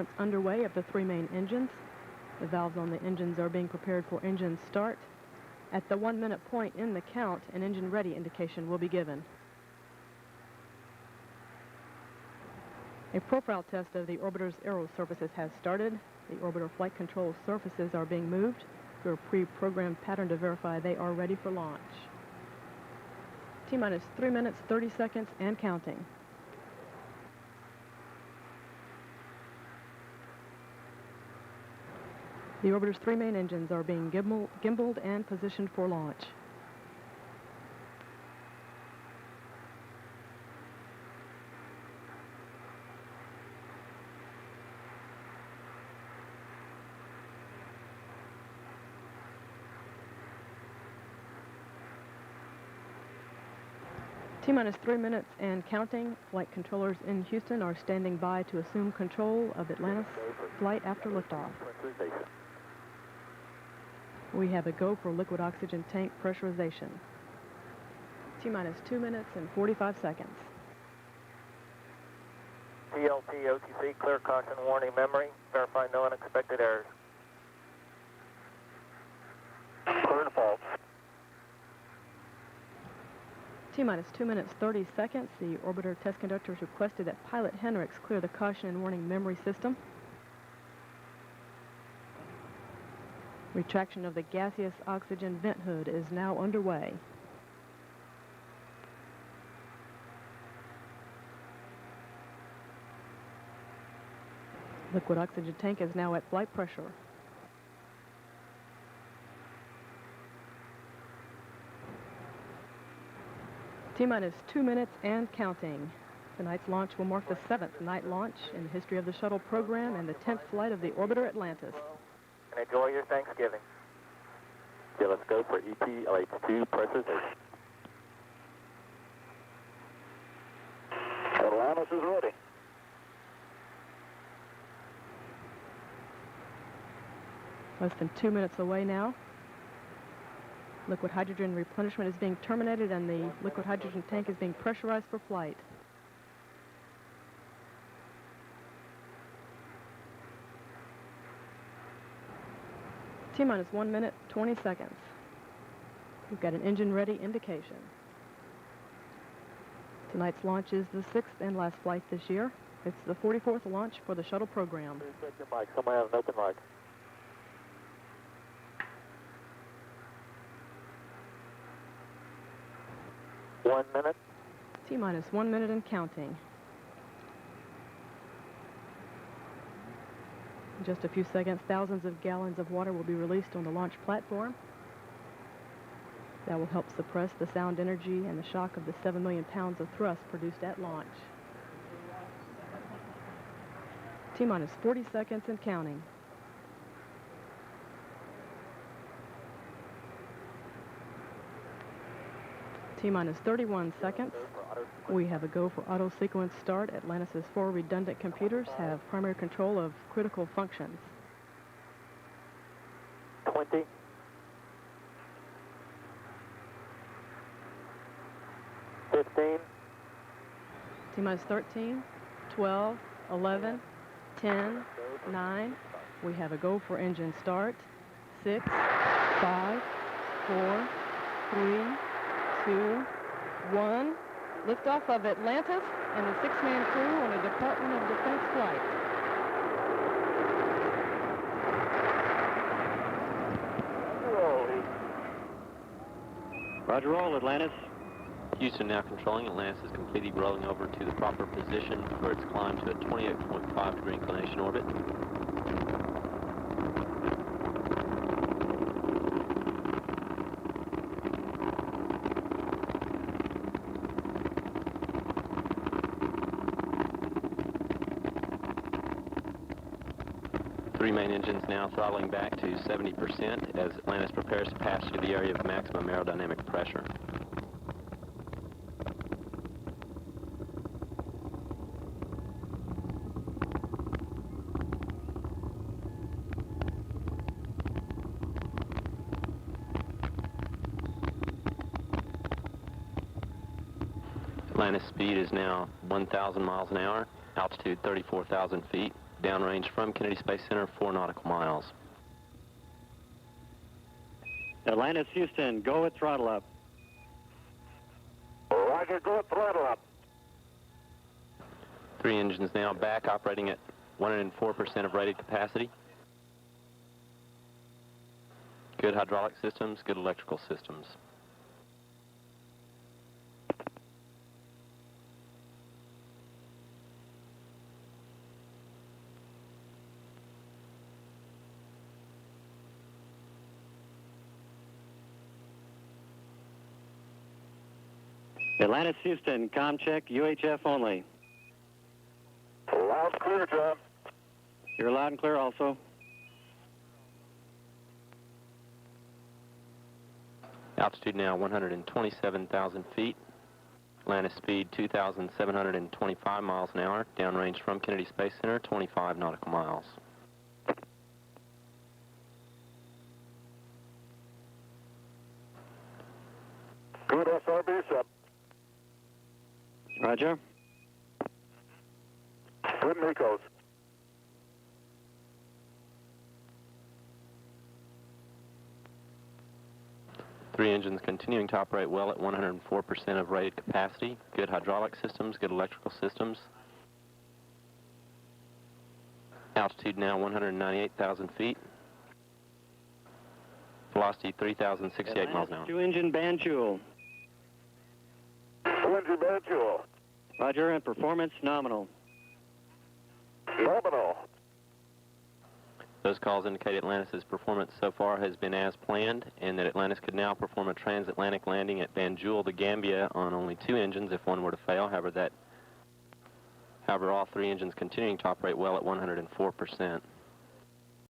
It's underway of the three main engines. The valves on the engines are being prepared for engine start. At the 1 minute point in the count, an engine ready indication will be given. A profile test of the orbiter's aero surfaces has started. The orbiter flight control surfaces are being moved through a pre-programmed pattern to verify they are ready for launch. T-minus 3 minutes, 30 seconds, and counting. The orbiter's three main engines are being gimbaled and positioned for launch. T-minus 3 minutes and counting. Flight controllers in Houston are standing by to assume control of Atlantis flight after liftoff. We have a go for liquid oxygen tank pressurization. T-minus 2 minutes and 45 seconds. TLT, OTC, clear caution warning memory. Verify no unexpected errors. Clear to fault. T-minus 2 minutes, 30 seconds. The orbiter test conductors requested that pilot Hendricks clear the caution and warning memory system. Retraction of the gaseous oxygen vent hood is now underway. Liquid oxygen tank is now at flight pressure. T-minus 2 minutes and counting. Tonight's launch will mark the 7th night launch in the history of the shuttle program and the 10th flight of the orbiter Atlantis. And enjoy your Thanksgiving. Okay, let's go for EP LH2 pressurization. Atlantis is ready. Less than 2 minutes away now. Liquid hydrogen replenishment is being terminated and the liquid hydrogen tank is being pressurized for flight. T-minus 1 minute, 20 seconds. We've got an engine ready indication. Tonight's launch is the 6th and last flight this year. It's the 44th launch for the shuttle program. Check your mic. Someone has an open mic. One minute. T-minus 1 minute and counting. In just a few seconds, thousands of gallons of water will be released on the launch platform. That will help suppress the sound energy and the shock of the 7 million pounds of thrust produced at launch. T-minus 40 seconds and counting. T-minus 31 seconds. We have a go for auto sequence start. Atlantis' 4 redundant computers have primary control of critical functions. 20. 15. T-minus 13, 12, 11, 10, 9. We have a go for engine start. 6, 5, 4, 3, 2, 1. Liftoff of Atlantis and the 6-man crew on a Department of Defense flight. Roger roll, Atlantis. Houston now controlling. Atlantis is completely rolling over to the proper position for its climb to a 28.5 degree inclination orbit. Three main engines now throttling back to 70% as Atlantis prepares to pass through the area of maximum aerodynamic pressure. Atlantis speed is now 1,000 miles an hour, altitude 34,000 feet. Downrange from Kennedy Space Center, 4 nautical miles. Atlantis, Houston, go at throttle up. Roger, go at throttle up. 3 engines now back, operating at 104% of rated capacity. Good hydraulic systems, good electrical systems. Atlantis, Houston, comm check, UHF only. Loud clear, John. You're loud and clear also. Altitude now 127,000 feet. Atlantis speed 2,725 miles an hour. Downrange from Kennedy Space Center, 25 nautical miles. Good SRB sub. Roger. Good Nikos. Three engines continuing to operate well at 104% of rated capacity. Good hydraulic systems, good electrical systems. Altitude now 198,000 feet. Velocity 3,068 miles an hour. 2-engine band fuel. 2-engine band fuel. Roger, and performance nominal. Nominal. Those calls indicate Atlantis' performance so far has been as planned, and that Atlantis could now perform a transatlantic landing at Banjul, the Gambia, on only 2 engines if one were to fail. However, all 3 engines continuing to operate well at 104%.